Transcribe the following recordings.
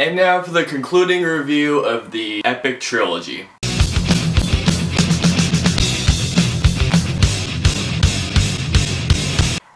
And now for the concluding review of the epic trilogy.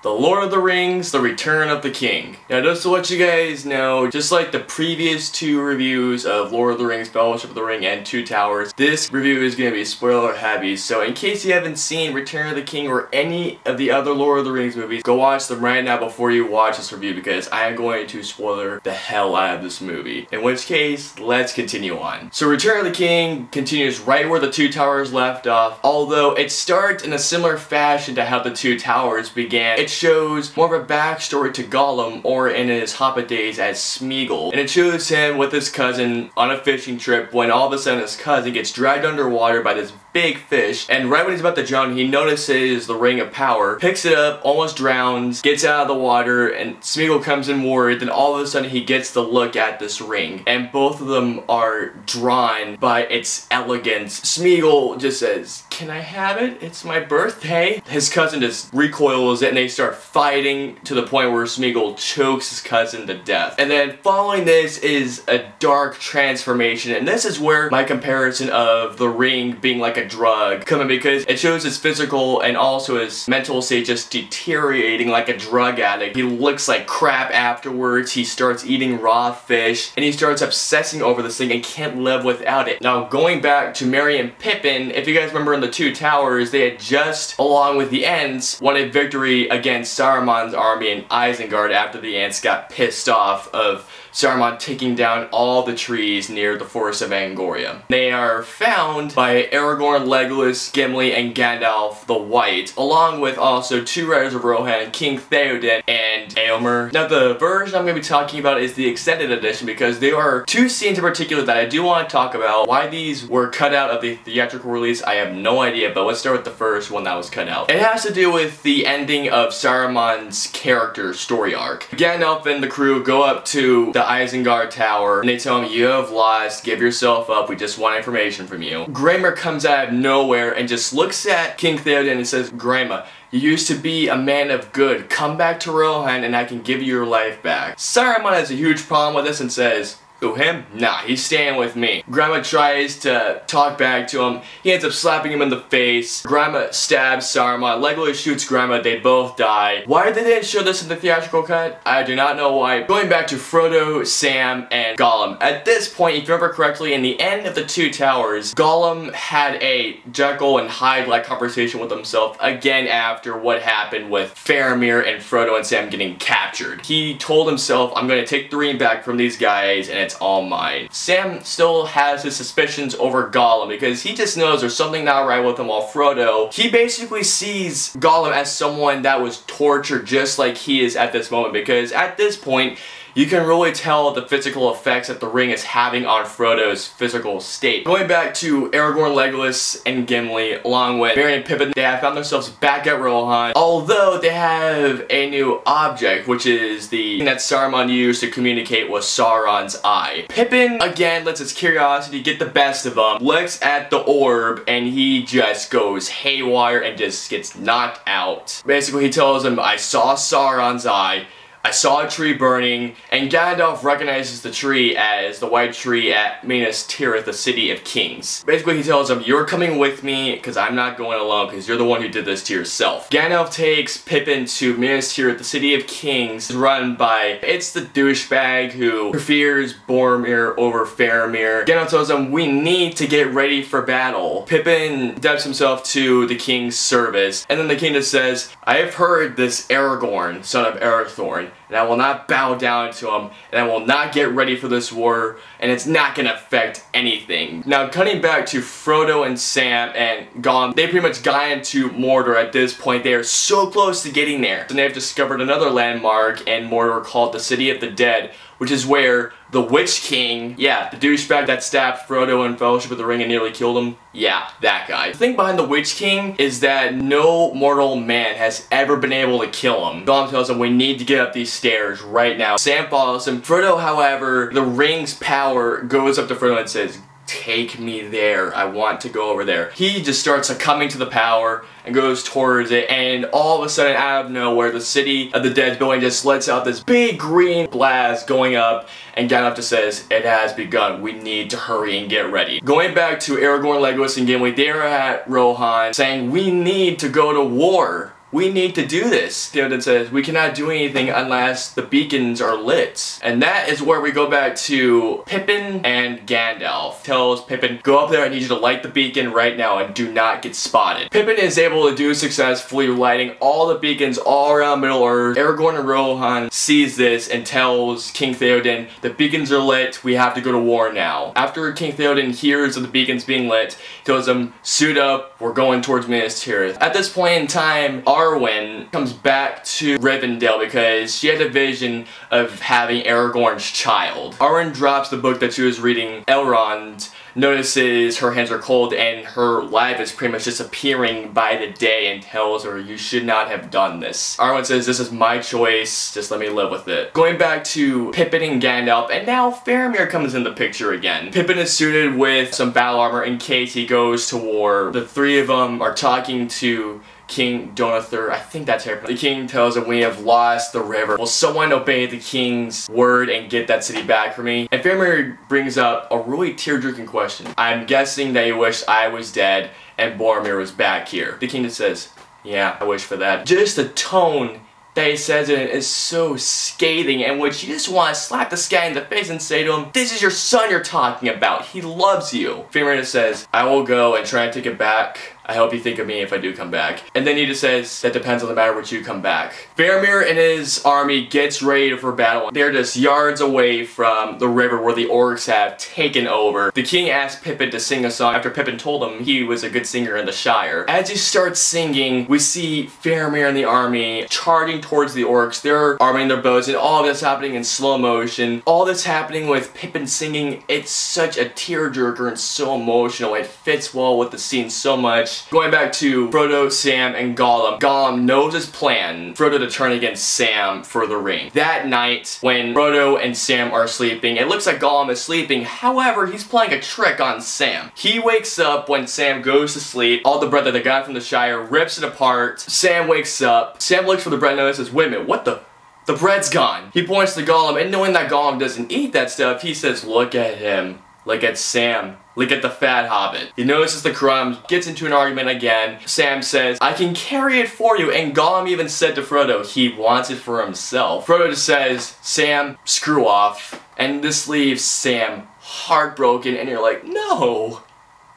The Lord of the Rings, The Return of the King. Now just to let you guys know, just like the previous two reviews of Lord of the Rings, Fellowship of the Ring, and Two Towers, this review is going to be spoiler heavy, so in case you haven't seen Return of the King or any of the other Lord of the Rings movies, go watch them right now before you watch this review because I am going to spoiler the hell out of this movie. In which case, let's continue on. So Return of the King continues right where the Two Towers left off, although it starts in a similar fashion to how the Two Towers began. It shows more of a backstory to Gollum, or in his Hobbit days as Smeagol. And it shows him with his cousin on a fishing trip when all of a sudden his cousin gets dragged underwater by this big fish, and right when he's about to drown, he notices the Ring of Power, picks it up, almost drowns, gets out of the water, and Smeagol comes in worried. Then all of a sudden he gets to look at this ring, and both of them are drawn by its elegance. Smeagol just says, "Can I have it? It's my birthday." His cousin just recoils it, and they start fighting to the point where Smeagol chokes his cousin to death. And then following this is a dark transformation, and this is where my comparison of the ring being like a drug come in, because it shows his physical and also his mental state just deteriorating like a drug addict. He looks like crap afterwards, he starts eating raw fish, and he starts obsessing over this thing and can't live without it. Now going back to Merry and Pippin, if you guys remember in the Two Towers, they had just, along with the Ents, won a victory against Saruman's army in Isengard after the Ents got pissed off of Saruman taking down all the trees near the Forest of Angoria. They are found by Aragorn, Legolas, Gimli, and Gandalf the White, along with also two Riders of Rohan, King Theoden, and Éomer. Now the version I'm going to be talking about is the extended edition, because there are two scenes in particular that I do want to talk about. Why these were cut out of the theatrical release, I have no idea, but let's start with the first one that was cut out. It has to do with the ending of Saruman's character story arc. Gandalf and the crew go up to the Isengard Tower, and they tell him, "You have lost, give yourself up, we just want information from you." Grima comes out of nowhere and just looks at King Theoden and says, "Grima, you used to be a man of good, come back to Rohan and I can give you your life back." Saruman has a huge problem with this and says, "Who, him? Nah, he's staying with me." Grima tries to talk back to him. He ends up slapping him in the face. Grima stabs Saruman. Legolas shoots Grima. They both die. Why they didn't show this in the theatrical cut? I do not know why. Going back to Frodo, Sam, and Gollum. At this point, if you remember correctly, in the end of the Two Towers, Gollum had a Jekyll and Hyde-like conversation with himself again after what happened with Faramir and Frodo and Sam getting captured. He told himself, "I'm going to take the ring back from these guys, and it's all mine." Sam still has his suspicions over Gollum because he just knows there's something not right with him, while Frodo, he basically sees Gollum as someone that was tortured just like he is at this moment, because at this point you can really tell the physical effects that the ring is having on Frodo's physical state. Going back to Aragorn, Legolas, and Gimli, along with Merry and Pippin, they have found themselves back at Rohan, although they have a new object, which is the thing that Saruman used to communicate with Sauron's eye. Pippin, again, lets his curiosity get the best of him, looks at the orb, and he just goes haywire and just gets knocked out. Basically, he tells him, "I saw Sauron's eye, I saw a tree burning," and Gandalf recognizes the tree as the white tree at Minas Tirith, the City of Kings. Basically, he tells him, "You're coming with me because I'm not going alone because you're the one who did this to yourself." Gandalf takes Pippin to Minas Tirith, the City of Kings, run by, it's the douchebag who prefers Boromir over Faramir. Gandalf tells him, "We need to get ready for battle." Pippin dubs himself to the king's service, and then the king just says, "I have heard this Aragorn, son of Arathorn, and I will not bow down to him, and I will not get ready for this war, and it's not going to affect anything." Now, cutting back to Frodo and Sam and Gollum, they pretty much got into Mordor at this point. They are so close to getting there. And they have discovered another landmark in Mordor called the City of the Dead, which is where the Witch King, yeah, the douchebag that stabbed Frodo in Fellowship of the Ring and nearly killed him, yeah, that guy. The thing behind the Witch King is that no mortal man has ever been able to kill him. Gollum tells him, "We need to get up these stairs right now." Sam follows him. Frodo, however, the ring's power goes up to Frodo and says, take me there. I want to go over there. He just starts succumbing to the power and goes towards it, and all of a sudden, out of nowhere, the City of the Dead building just lets out this big green blast going up, and Gandalf just says, "It has begun. We need to hurry and get ready." Going back to Aragorn, Legolas, and Gimli, they're at Rohan saying, "We need to go to war. We need to do this." Theoden says, "We cannot do anything unless the beacons are lit." And that is where we go back to Pippin and Gandalf. Tells Pippin, "Go up there, I need you to light the beacon right now and do not get spotted." Pippin is able to do successfully, lighting all the beacons all around Middle-earth. Aragorn and Rohan sees this and tells King Theoden, "The beacons are lit, we have to go to war now." After King Theoden hears of the beacons being lit, he tells them, "Suit up, we're going towards Minas Tirith." At this point in time, Arwen comes back to Rivendell because she had a vision of having Aragorn's child. Arwen drops the book that she was reading. Elrond notices her hands are cold and her life is pretty much disappearing by the day and tells her, "You should not have done this." Arwen says, "This is my choice, just let me live with it." Going back to Pippin and Gandalf, and now Faramir comes in the picture again. Pippin is suited with some battle armor in case he goes to war. The three of them are talking to King Donathur, I think that's her. The king tells him, "We have lost the river. Will someone obey the king's word and get that city back for me?" And Faramir brings up a really tear-jerking question. "I'm guessing that you wish I was dead and Boromir was back here." The king just says, "Yeah, I wish for that." Just the tone that he says it is so scathing, in which you just want to slap this guy in the face and say to him, "This is your son you're talking about. He loves you." Faramir just says, "I will go and try and take it back. I hope you think of me if I do come back." And then he just says, "That depends on the matter which you come back." Faramir and his army gets ready for battle. They're just yards away from the river where the orcs have taken over. The king asked Pippin to sing a song after Pippin told him he was a good singer in the Shire. As he starts singing, we see Faramir and the army charging towards the orcs. They're arming their bows, and all of this happening in slow motion. All this happening with Pippin singing. It's such a tearjerker and so emotional. It fits well with the scene so much. Going back to Frodo, Sam, and Gollum. Gollum knows his plan, Frodo to turn against Sam for the ring. That night, when Frodo and Sam are sleeping, it looks like Gollum is sleeping. However, he's playing a trick on Sam. He wakes up when Sam goes to sleep. All the bread that they got from the Shire, rips it apart. Sam wakes up. Sam looks for the bread and says, "Wait a minute, what the? The bread's gone." He points to Gollum, and knowing that Gollum doesn't eat that stuff, he says, "Look at him. Look at Sam. Look at the fat hobbit." He notices the crumbs, gets into an argument again. Sam says, "I can carry it for you," and Gollum even said to Frodo he wants it for himself. Frodo just says, "Sam, screw off." And this leaves Sam heartbroken, and you're like, no.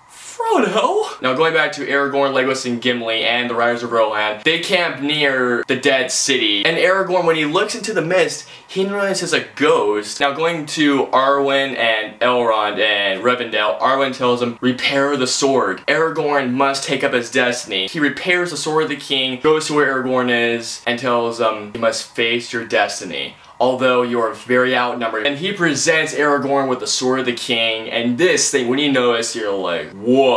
Frodo? Now going back to Aragorn, Legolas, and Gimli and the Riders of Rohan, they camp near the dead city. And Aragorn, when he looks into the mist, he notices a ghost. Now going to Arwen and Elrond and Rivendell, Arwen tells him, "Repair the sword. Aragorn must take up his destiny." He repairs the sword of the king, goes to where Aragorn is, and tells him, "You must face your destiny, although you are very outnumbered." And he presents Aragorn with the Sword of the King, and this thing, when you notice, you're like, whoa.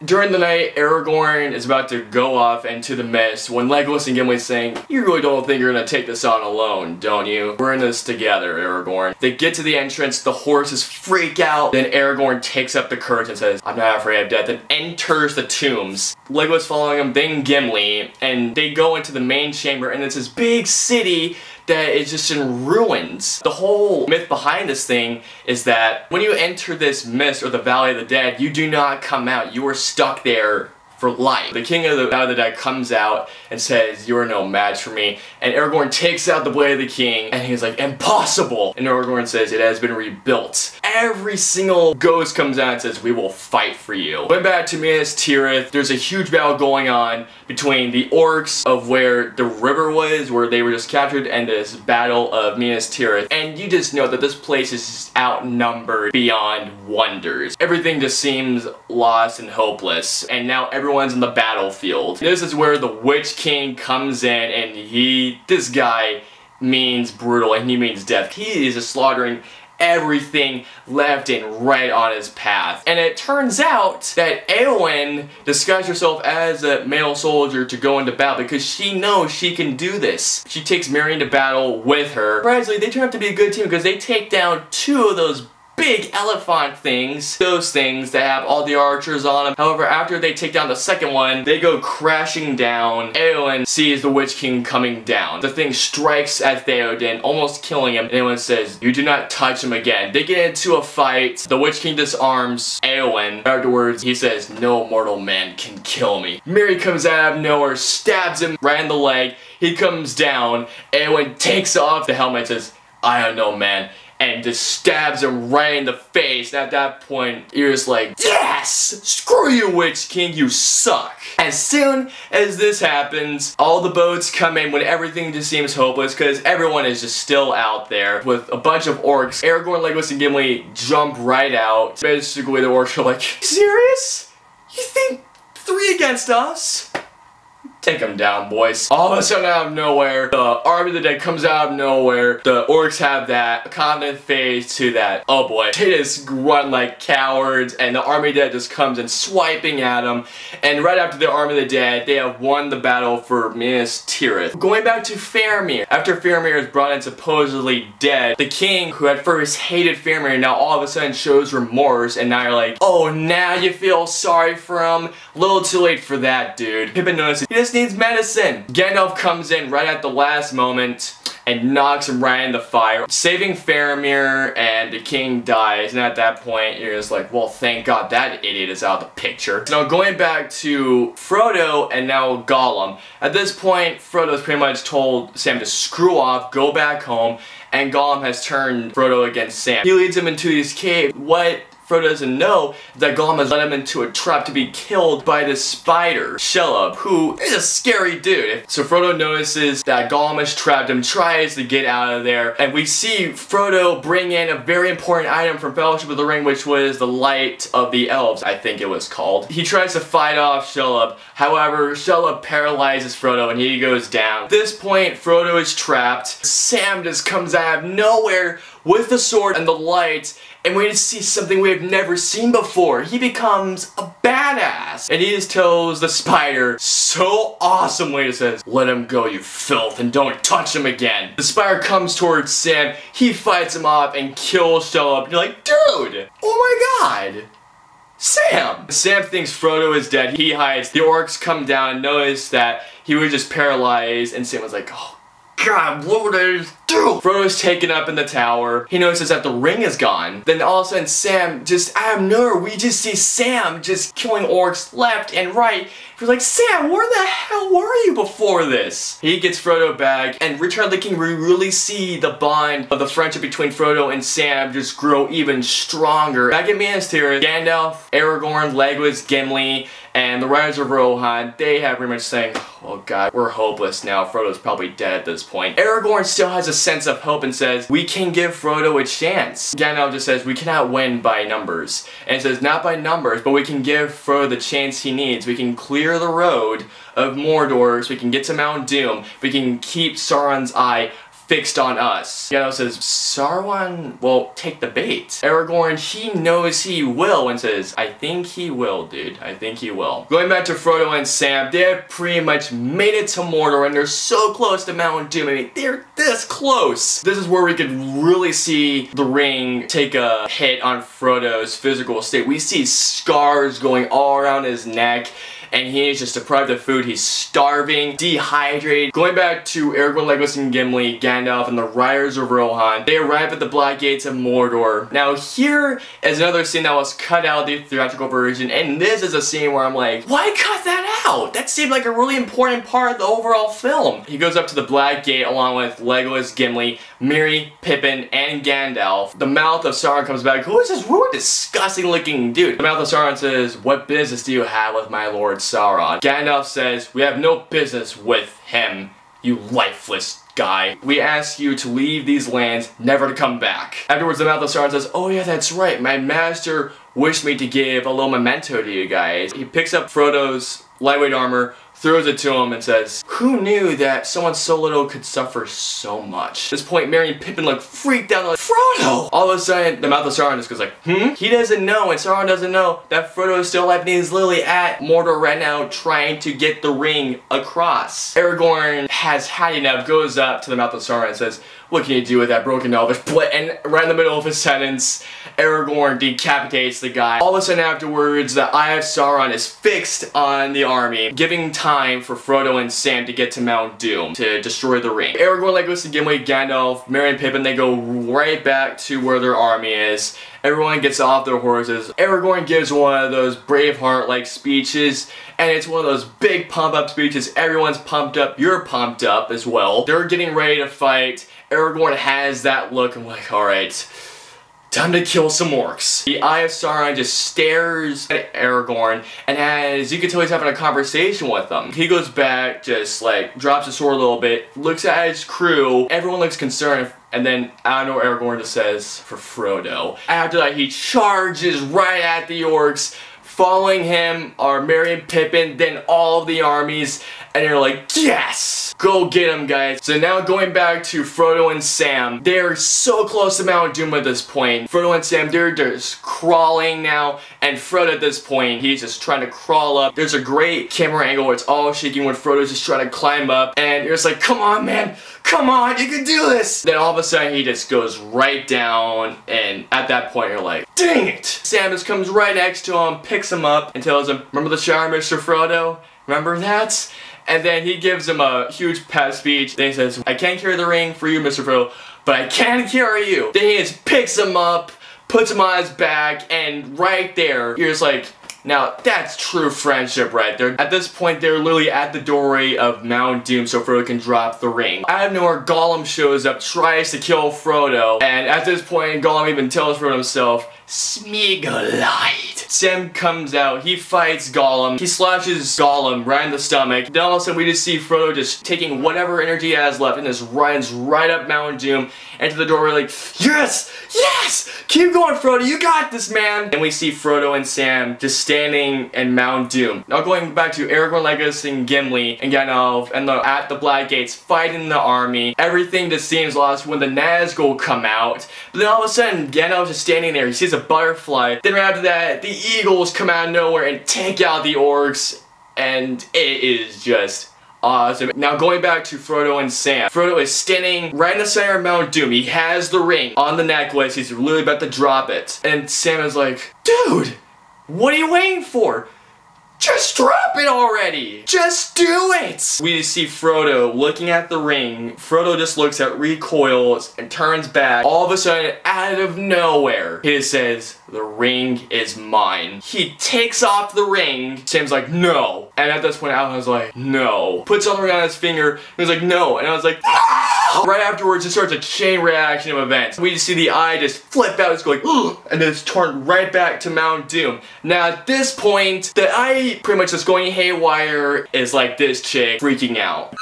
During the night, Aragorn is about to go off into the mist when Legolas and Gimli saying, "You really don't think you're gonna take this on alone, don't you? We're in this together, Aragorn." They get to the entrance, the horses freak out, then Aragorn takes up the courage and says, "I'm not afraid of death," and enters the tombs. Legolas following him, then Gimli, and they go into the main chamber, and it's this big city that is just in ruins. The whole myth behind this thing is that when you enter this mist or the Valley of the Dead, you do not come out. You are stuck there for life. The king of the Valley of the Dead comes out and says, "You are no match for me." And Aragorn takes out the Blade of the King, and he's like, "Impossible!" And Aragorn says, "It has been rebuilt." Every single ghost comes out and says, "We will fight for you." Going back to Minas Tirith, there's a huge battle going on between the orcs of where the river was, where they were just captured, and this battle of Minas Tirith. And you just know that this place is just outnumbered beyond wonders. Everything just seems lost and hopeless, and now everyone's in the battlefield. This is where the Witch King comes in, and this guy means brutal, and he means death. He is just slaughtering everything left and right on his path. And it turns out that Eowyn disguised herself as a male soldier to go into battle because she knows she can do this. She takes Merry into battle with her. Surprisingly, they turn out to be a good team because they take down two of those big elephant things. Those things that have all the archers on them. However, after they take down the second one, they go crashing down. Eowyn sees the Witch King coming down. The thing strikes at Theoden, almost killing him. Eowyn says, "You do not touch him again." They get into a fight. The Witch King disarms Eowyn. Afterwards, he says, "No mortal man can kill me." Mary comes out of nowhere, stabs him right in the leg. He comes down. Eowyn takes off the helmet and says, "I am no man," and just stabs him right in the face. And at that point, you're just like, yes! Screw you, Witch King, you suck! As soon as this happens, all the boats come in when everything just seems hopeless, because everyone is just still out there with a bunch of orcs. Aragorn, Legolas, and Gimli jump right out. Basically, the orcs are like, serious? You think 3 against us? Take them down, boys. All of a sudden, out of nowhere, the Army of the Dead comes out of nowhere. The orcs have that confident phase to that, oh boy. They just run like cowards, and the Army of the Dead just comes and swiping at them. And right after the Army of the Dead, they have won the battle for Minas Tirith. Going back to Faramir. After Faramir is brought in supposedly dead, the king, who at first hated Faramir, now all of a sudden shows remorse, and now you're like, oh, now you feel sorry for him? A little too late for that, dude. Pippin notices he just needs medicine. Gandalf comes in right at the last moment and knocks him right in the fire, saving Faramir, and the king dies. And at that point, you're just like, well, thank God that idiot is out of the picture. So now going back to Frodo and now Gollum. At this point, Frodo's pretty much told Sam to screw off, go back home, and Gollum has turned Frodo against Sam. He leads him into his cave. What Frodo doesn't know that Gollum has led him into a trap to be killed by this spider, Shelob, who is a scary dude. So Frodo notices that Gollum has trapped him, tries to get out of there, and we see Frodo bring in a very important item from Fellowship of the Ring, which was the Light of the Elves, I think it was called. He tries to fight off Shelob, however, Shelob paralyzes Frodo and he goes down. At this point, Frodo is trapped. Sam just comes out of nowhere with the sword and the light, and we just see something we have never seen before. He becomes a badass. And he just tells the spider so awesomely, it says, "Let him go, you filth, and don't touch him again." The spider comes towards Sam, he fights him off and kills Shelob. And you're like, dude, oh my god. Sam! Sam thinks Frodo is dead. He hides. The orcs come down and notice that he was just paralyzed, and Sam was like, oh God, what would I do? Frodo's taken up in the tower. He notices that the ring is gone. Then all of a sudden, Sam just out of nowhere, we just see Sam just killing orcs left and right. We're like, Sam, where the hell were you before this? He gets Frodo back, and Return of the King, we really see the bond of the friendship between Frodo and Sam just grow even stronger. Back at Minas Tirith, Gandalf, Aragorn, Legolas, Gimli, and the Riders of Rohan, they have pretty much saying, oh god, we're hopeless now. Frodo's probably dead at this point. Aragorn still has a sense of hope and says, we can give Frodo a chance. Gandalf just says, we cannot win by numbers. And it says, not by numbers, but we can give Frodo the chance he needs. We can clear the road of Mordor so we can get to Mount Doom. We can keep Sauron's eye fixed on us. Gandalf says, Sauron will take the bait. Aragorn, he knows he will, and says, I think he will, dude. I think he will. Going back to Frodo and Sam, they have pretty much made it to Mordor, and they're so close to Mount Doom. I mean, they're this close. This is where we could really see the ring take a hit on Frodo's physical state. We see scars going all around his neck, and he is just deprived of food. He's starving, dehydrated. Going back to Aragorn, Legolas, and Gimli, Gandalf, and the Riders of Rohan, they arrive at the Black Gates of Mordor. Now here is another scene that was cut out of the theatrical version, and this is a scene where I'm like, why cut that out? That seemed like a really important part of the overall film. He goes up to the Black Gate along with Legolas, Gimli, Merry, Pippin, and Gandalf. The mouth of Sauron comes back. Who is this really disgusting looking dude? The mouth of Sauron says, what business do you have with my lord Sauron? Gandalf says, we have no business with him, you lifeless guy. We ask you to leave these lands, never to come back. Afterwards, the mouth of Sauron says, oh yeah, that's right, my master wished me to give a little memento to you guys. He picks up Frodo's lightweight armor, throws it to him and says, "Who knew that someone so little could suffer so much?" At this point, Merry and Pippin like freaked out, like, "Frodo!" All of a sudden, the mouth of Sauron just goes like, He doesn't know, and Sauron doesn't know that Frodo is still alive and he's literally at Mordor right now trying to get the ring across. Aragorn has had enough, goes up to the mouth of Sauron and says, "What can you do with that broken Elvish?" And right in the middle of his sentence, Aragorn decapitates the guy. All of a sudden afterwards, the Eye of Sauron is fixed on the army, giving time for Frodo and Sam to get to Mount Doom to destroy the ring. Aragorn like goes to Gimli, Gandalf, Merry and Pippin, they go right back to where their army is. Everyone gets off their horses. Aragorn gives one of those Braveheart-like speeches, and it's one of those big pump-up speeches. Everyone's pumped up. You're pumped up as well. They're getting ready to fight. Aragorn has that look. I'm like, alright, time to kill some orcs. The Eye of Sauron just stares at Aragorn, and as you can tell, he's having a conversation with them. He goes back, just like drops his sword a little bit, looks at his crew. Everyone looks concerned, and then I don't know, Aragorn just says, "For Frodo." After that, he charges right at the orcs. Following him are Merry and Pippin, then all of the armies, and you're like, yes! Go get him, guys. So now going back to Frodo and Sam, they're so close to Mount Doom at this point. Frodo and Sam, they're just crawling now, and Frodo at this point, he's just trying to crawl up. There's a great camera angle where it's all shaking when Frodo's just trying to climb up, and you're just like, come on, man! Come on, you can do this! Then all of a sudden, he just goes right down, and at that point, you're like, dang it! Sam just comes right next to him, picks him up, and tells him, "Remember the shower, Mr. Frodo? Remember that?" And then he gives him a huge pep speech. Then he says, "I can't carry the ring for you, Mr. Frodo, but I can carry you." Then he just picks him up, puts him on his back, and right there, you're just like, now, that's true friendship right there. At this point, they're literally at the doorway of Mount Doom so Frodo can drop the ring. Out of nowhere, Gollum shows up, tries to kill Frodo, and at this point, Gollum even tells Frodo himself, "Smeagolite." Sam comes out, he fights Gollum, he slashes Gollum right in the stomach. Then all of a sudden we just see Frodo just taking whatever energy he has left and just runs right up Mount Doom into the doorway like, yes! Yes! Keep going, Frodo, you got this, man! And we see Frodo and Sam just standing in Mount Doom. Now going back to Aragorn, Legolas, and Gimli, and Gandalf, and they're at the Black Gates fighting the army. Everything just seems lost when the Nazgul come out. But then all of a sudden, Gandalf's just standing there, he sees a butterfly. Then right after that, the eagles come out of nowhere and take out the orcs, and it is just awesome. Now going back to Frodo and Sam. Frodo is standing right in the center of Mount Doom. He has the ring on the necklace. He's literally about to drop it. And Sam is like, "Dude, what are you waiting for? Just drop it already! Just do it!" We see Frodo looking at the ring. Frodo just looks at, recoils, and turns back. All of a sudden, out of nowhere, he just says, "The ring is mine." He takes off the ring. Sam's like, "No." And at this point, Alan was like, "No." Puts on the ring on his finger. He was like, "No." And I was like, "No!" Right afterwards, it starts a chain reaction of events. We just see the eye just flip out. It's going, "Ugh," and then it's turned right back to Mount Doom. Now, at this point, the eye pretty much just going haywire is like this chick freaking out.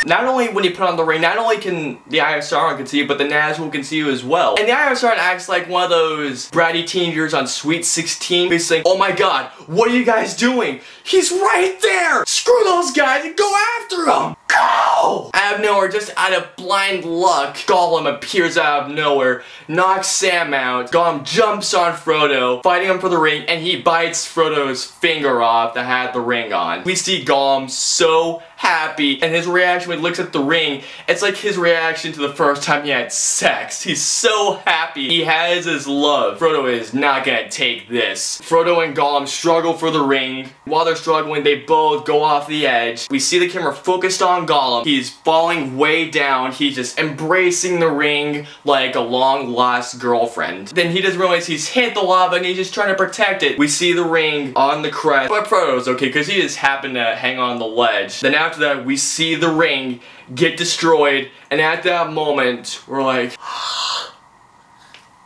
Not only when you put on the ring, not only can the Eye of Sauron can see you, but the Nazgul can see you as well. And the Eye of Sauron acts like one of those bratty teenagers on Sweet 16. He's saying, "Oh my god, what are you guys doing? He's right there! Screw those guys and go after him! Go!" Out of nowhere, just out of blind luck, Gollum appears out of nowhere, knocks Sam out. Gollum jumps on Frodo, fighting him for the ring, and he bites Frodo's finger off that had the ring on. We see Gollum so happy, and his reaction when he looks at the ring, it's like his reaction to the first time he had sex. He's so happy. He has his love. Frodo is not gonna take this. Frodo and Gollum struggle for the ring. While they're struggling, they both go off the edge. We see the camera focused on Gollum. He's falling way down. He's just embracing the ring like a long-lost girlfriend. Then he doesn't realize he's hit the lava and he's just trying to protect it. We see the ring on the crest, but Frodo's okay because he just happened to hang on the ledge. Then after that, we see the ring get destroyed, and at that moment, we're like,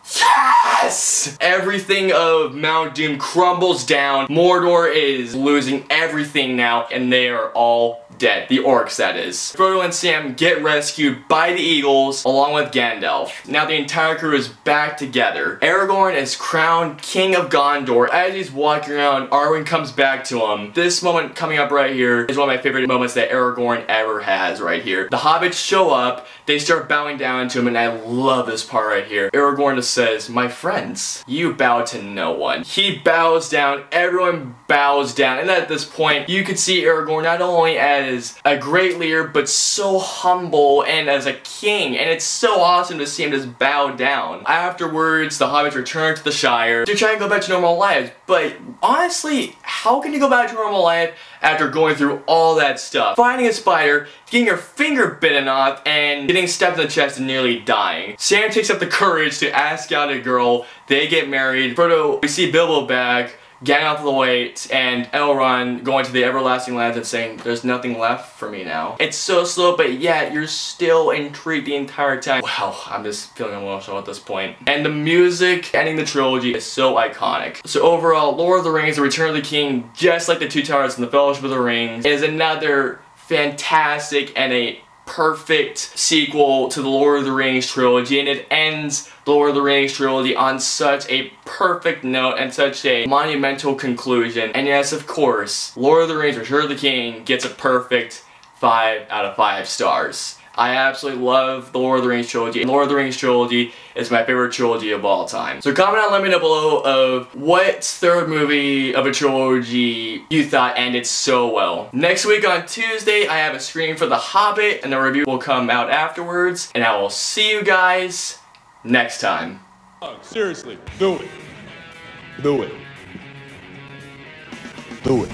yes! Yes! Everything of Mount Doom crumbles down. Mordor is losing everything now, and they are all dead. The orcs, that is. Frodo and Sam get rescued by the eagles along with Gandalf. Now the entire crew is back together. Aragorn is crowned King of Gondor. As he's walking around, Arwen comes back to him. This moment coming up right here is one of my favorite moments that Aragorn ever has right here. The hobbits show up, they start bowing down to him, and I love this part right here. Aragorn just says, "My friends, you bow to no one." He bows down, everyone bows down, and at this point, you could see Aragorn not only as a great leader, but so humble and as a king, and it's so awesome to see him just bow down. Afterwards, the hobbits return to the Shire to try and go back to normal lives, but honestly, how can you go back to normal life after going through all that stuff? Finding a spider, getting your finger bitten off, and getting stabbed in the chest and nearly dying. Sam takes up the courage to ask out a girl, they get married. Frodo, we see Bilbo back, getting off the weight, and Elrond going to the Everlasting Lands and saying, "There's nothing left for me now." It's so slow, but yet you're still intrigued the entire time. Wow, I'm just feeling emotional at this point. And the music ending the trilogy is so iconic. So overall, Lord of the Rings, The Return of the King, just like the Two Towers and the Fellowship of the Ring, is another fantastic and a perfect sequel to the Lord of the Rings trilogy, and it ends the Lord of the Rings trilogy on such a perfect note and such a monumental conclusion. And yes, of course, Lord of the Rings Return of the King gets a perfect 5 out of 5 stars. I absolutely love the Lord of the Rings trilogy, and Lord of the Rings trilogy is my favorite trilogy of all time. So comment down, let me know below of what third movie of a trilogy you thought ended so well. Next week on Tuesday, I have a screening for The Hobbit, and the review will come out afterwards, and I will see you guys next time. Seriously, do it. Do it. Do it.